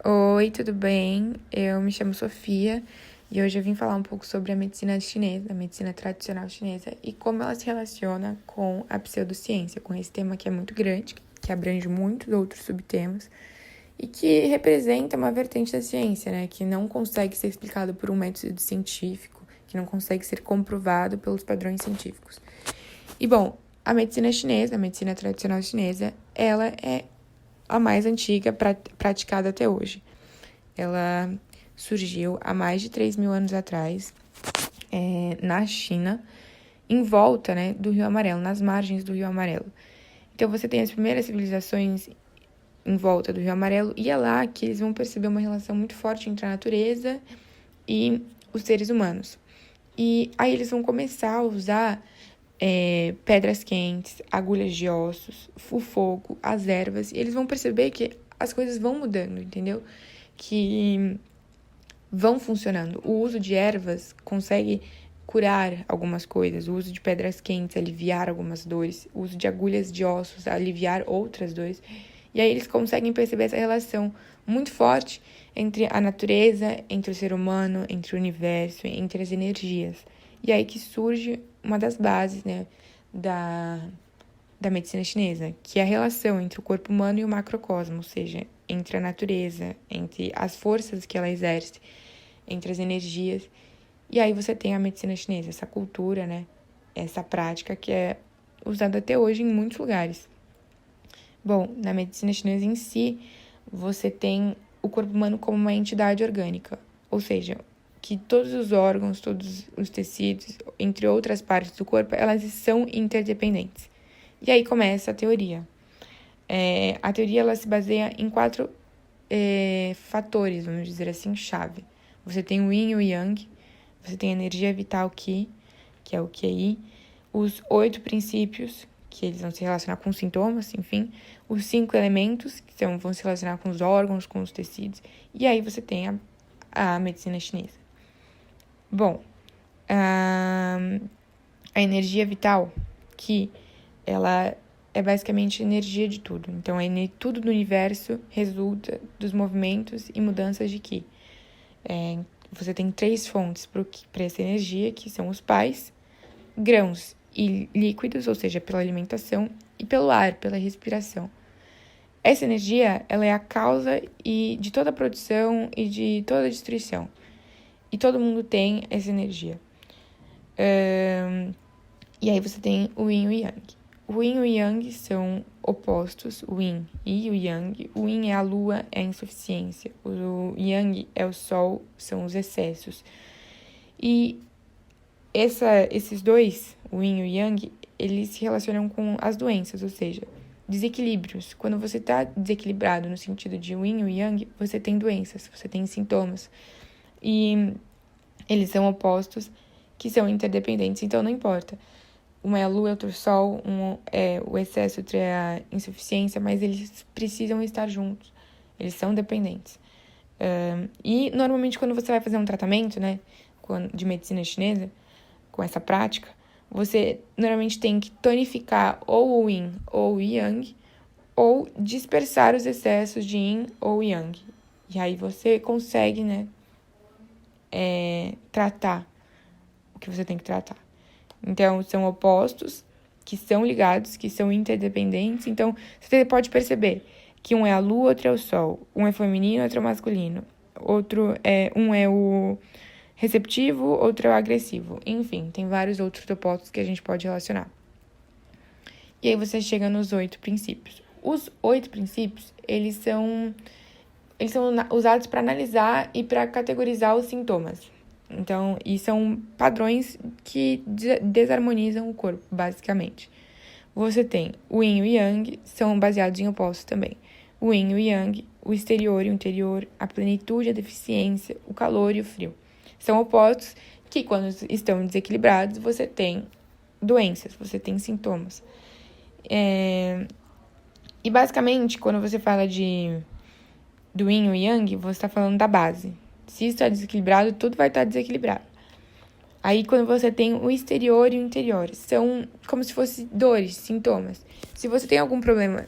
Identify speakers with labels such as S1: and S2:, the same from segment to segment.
S1: Oi, tudo bem? Eu me chamo Sofia e hoje eu vim falar um pouco sobre a medicina chinesa, a medicina tradicional chinesa e como ela se relaciona com a pseudociência, com esse tema que é muito grande, que abrange muitos outros subtemas e que representa uma vertente da ciência, né, que não consegue ser explicado por um método científico, que não consegue ser comprovado pelos padrões científicos. E bom, a medicina chinesa, a medicina tradicional chinesa, ela é a mais antiga praticada até hoje. Ela surgiu há mais de 3.000 anos atrás, na China, em volta, né, do Rio Amarelo, nas margens do Rio Amarelo. Então você tem as primeiras civilizações em volta do Rio Amarelo e é lá que eles vão perceber uma relação muito forte entre a natureza e os seres humanos. E aí eles vão começar a usar pedras quentes, agulhas de ossos, o fogo, as ervas, e eles vão perceber que as coisas vão mudando, entendeu? Que vão funcionando. O uso de ervas consegue curar algumas coisas, o uso de pedras quentes, aliviar algumas dores, o uso de agulhas de ossos, aliviar outras dores. E aí eles conseguem perceber essa relação muito forte entre a natureza, entre o ser humano, entre o universo, entre as energias. E aí que surge uma das bases, né, da medicina chinesa, que é a relação entre o corpo humano e o macrocosmo, ou seja, entre a natureza, entre as forças que ela exerce, entre as energias. E aí você tem a medicina chinesa, essa cultura, né, essa prática que é usada até hoje em muitos lugares. Bom, na medicina chinesa em si, você tem o corpo humano como uma entidade orgânica, ou seja, que todos os órgãos, todos os tecidos, entre outras partes do corpo, elas são interdependentes. E aí começa a teoria. A teoria ela se baseia em quatro fatores, vamos dizer assim, chave. Você tem o Yin e o Yang, você tem a energia vital Qi, que é o QI, os 8 princípios, que eles vão se relacionar com sintomas, enfim, os 5 elementos, que vão se relacionar com os órgãos, com os tecidos, e aí você tem a medicina chinesa. Bom, a energia vital, que ela é basicamente energia de tudo. Então, tudo do universo resulta dos movimentos e mudanças de Qi. Você tem 3 fontes para essa energia, que são os pais, grãos e líquidos, ou seja, pela alimentação, e pelo ar, pela respiração. Essa energia, ela é a causa de toda a produção e de toda a destruição. E todo mundo tem essa energia. E aí você tem o Yin e o Yang. O Yin e o Yang são opostos, o Yin e o Yang. O Yin é a lua, é a insuficiência. O Yang é o sol, são os excessos. E esses dois, o Yin e o Yang, eles se relacionam com as doenças, ou seja, desequilíbrios. Quando você está desequilibrado no sentido de Yin e o Yang, você tem doenças, você tem sintomas. E eles são opostos, que são interdependentes, então não importa. Um é a lua, outro é o sol, um é o excesso, outro é a insuficiência, mas eles precisam estar juntos, eles são dependentes. E normalmente quando você vai fazer um tratamento, né, de medicina chinesa, com essa prática, você normalmente tem que tonificar ou o Yin ou o Yang, ou dispersar os excessos de Yin ou Yang. E aí você consegue, né, tratar o que você tem que tratar. Então, são opostos, que são ligados, que são interdependentes. Então, você pode perceber que um é a lua, outro é o sol. Um é feminino, outro é o masculino. Um é o receptivo, outro é o agressivo. Enfim, tem vários outros opostos que a gente pode relacionar. E aí você chega nos 8 princípios. Os 8 princípios, eles são usados para analisar e para categorizar os sintomas. Então, e são padrões que desarmonizam o corpo, basicamente. Você tem o Yin e o Yang, são baseados em opostos também. O Yin e o Yang, o exterior e o interior, a plenitude e a deficiência, o calor e o frio. São opostos que, quando estão desequilibrados, você tem doenças, você tem sintomas. E, basicamente, quando você fala do Yin e o Yang, você está falando da base. Se está desequilibrado, tudo vai estar desequilibrado. Aí, quando você tem o exterior e o interior, são como se fossem dores, sintomas. Se você tem algum problema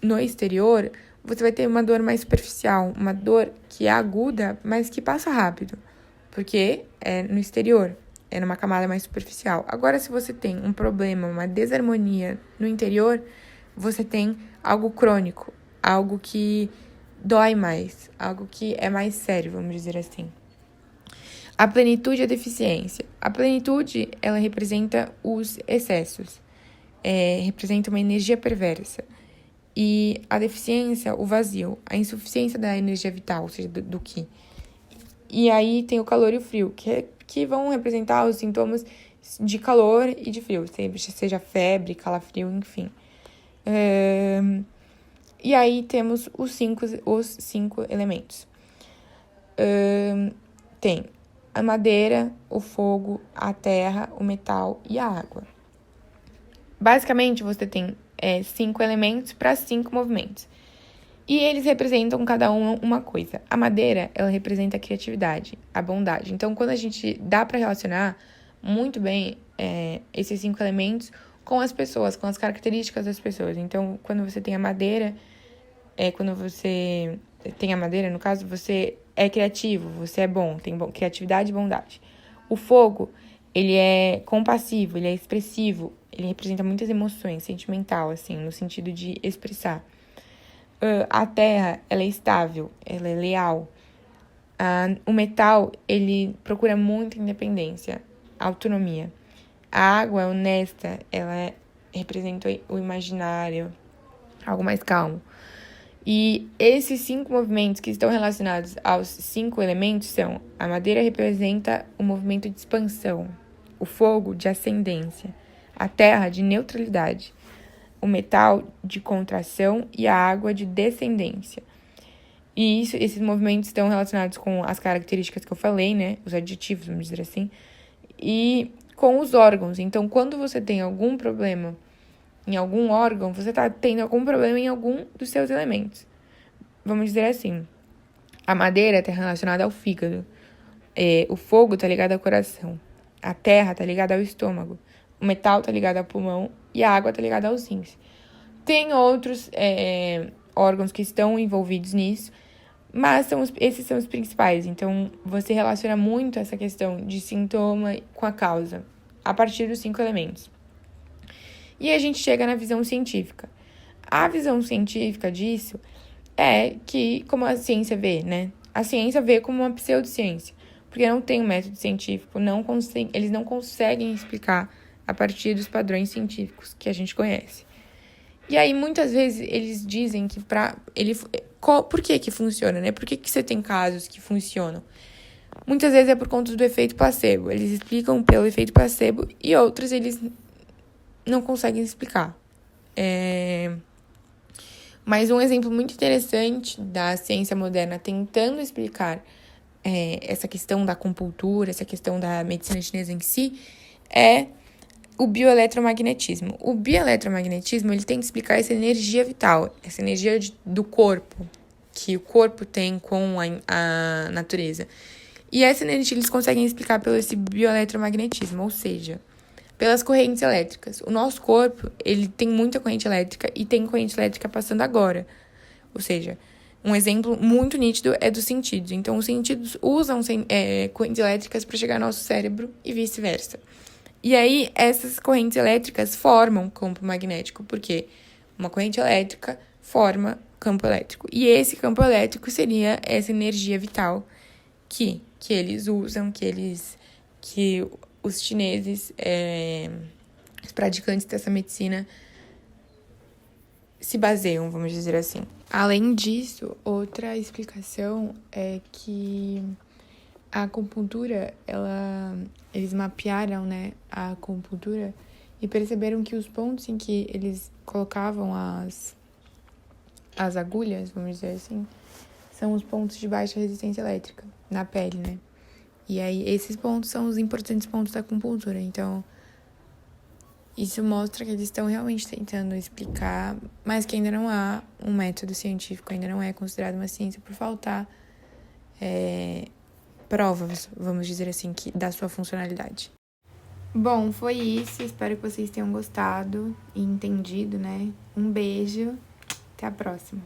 S1: no exterior, você vai ter uma dor mais superficial, uma dor que é aguda, mas que passa rápido, porque é no exterior, é numa camada mais superficial. Agora, se você tem um problema, uma desarmonia no interior, você tem algo crônico, algo que dói mais, algo que é mais sério, vamos dizer assim. A plenitude e a deficiência. A plenitude, ela representa os excessos, representa uma energia perversa. E a deficiência, o vazio, a insuficiência da energia vital, ou seja, do ki. E aí tem o calor e o frio, que vão representar os sintomas de calor e de frio, seja febre, calafrio, enfim. E aí temos os cinco elementos. Tem a madeira, o fogo, a terra, o metal e a água. Basicamente, você tem 5 elementos para 5 movimentos. E eles representam cada um uma coisa. A madeira, ela representa a criatividade, a bondade. Então, quando a gente dá para relacionar muito bem esses 5 elementos com as pessoas, com as características das pessoas. Então, quando você tem a madeira, no caso, você é criativo, você é bom, tem criatividade e bondade. O fogo, ele é compassivo, ele é expressivo, ele representa muitas emoções, sentimental, assim, no sentido de expressar. A terra, ela é estável, ela é leal. O metal, ele procura muita independência, autonomia. A água é honesta, ela representa o imaginário, algo mais calmo. E esses 5 movimentos que estão relacionados aos 5 elementos são: a madeira representa o movimento de expansão, o fogo de ascendência, a terra de neutralidade, o metal de contração e a água de descendência. E esses movimentos estão relacionados com as características que eu falei, né? Os aditivos, vamos dizer assim, e com os órgãos. Então, quando você tem algum problema em algum órgão, você está tendo algum problema em algum dos seus elementos. Vamos dizer assim, a madeira está relacionada ao fígado, o fogo está ligado ao coração, a terra está ligada ao estômago, o metal está ligado ao pulmão e a água está ligada aos rins. Tem outros órgãos que estão envolvidos nisso, mas esses são os principais. Então, você relaciona muito essa questão de sintoma com a causa, a partir dos 5 elementos. E a gente chega na visão científica. A visão científica disso é que, como a ciência vê, né? A ciência vê como uma pseudociência, porque não tem um método científico, eles não conseguem explicar a partir dos padrões científicos que a gente conhece. E aí, muitas vezes, eles dizem que por que funciona, né? Por que você tem casos que funcionam? Muitas vezes é por conta do efeito placebo. Eles explicam pelo efeito placebo e outros eles não conseguem explicar. Mas um exemplo muito interessante da ciência moderna tentando explicar essa questão da acupuntura, essa questão da medicina chinesa em si, é o bioeletromagnetismo. O bioeletromagnetismo, ele tenta explicar essa energia vital, essa energia do corpo, que o corpo tem com a natureza. E essa energia eles conseguem explicar pelo esse bioeletromagnetismo, ou seja, pelas correntes elétricas. O nosso corpo, ele tem muita corrente elétrica e tem corrente elétrica passando agora. Ou seja, um exemplo muito nítido é dos sentidos. Então, os sentidos usam correntes elétricas para chegar ao nosso cérebro e vice-versa. E aí, essas correntes elétricas formam campo magnético, porque uma corrente elétrica forma campo elétrico. E esse campo elétrico seria essa energia vital que eles usam, que os chineses, os praticantes dessa medicina, se baseiam, vamos dizer assim. Além disso, outra explicação é que a acupuntura, eles mapearam, né, a acupuntura e perceberam que os pontos em que eles colocavam as agulhas, vamos dizer assim, são os pontos de baixa resistência elétrica na pele, né? E aí, esses pontos são os importantes pontos da acupuntura. Então, isso mostra que eles estão realmente tentando explicar, mas que ainda não há um método científico, ainda não é considerado uma ciência por faltar provas, vamos dizer assim, da sua funcionalidade. Bom, foi isso. Espero que vocês tenham gostado e entendido, né? Um beijo. Até a próxima.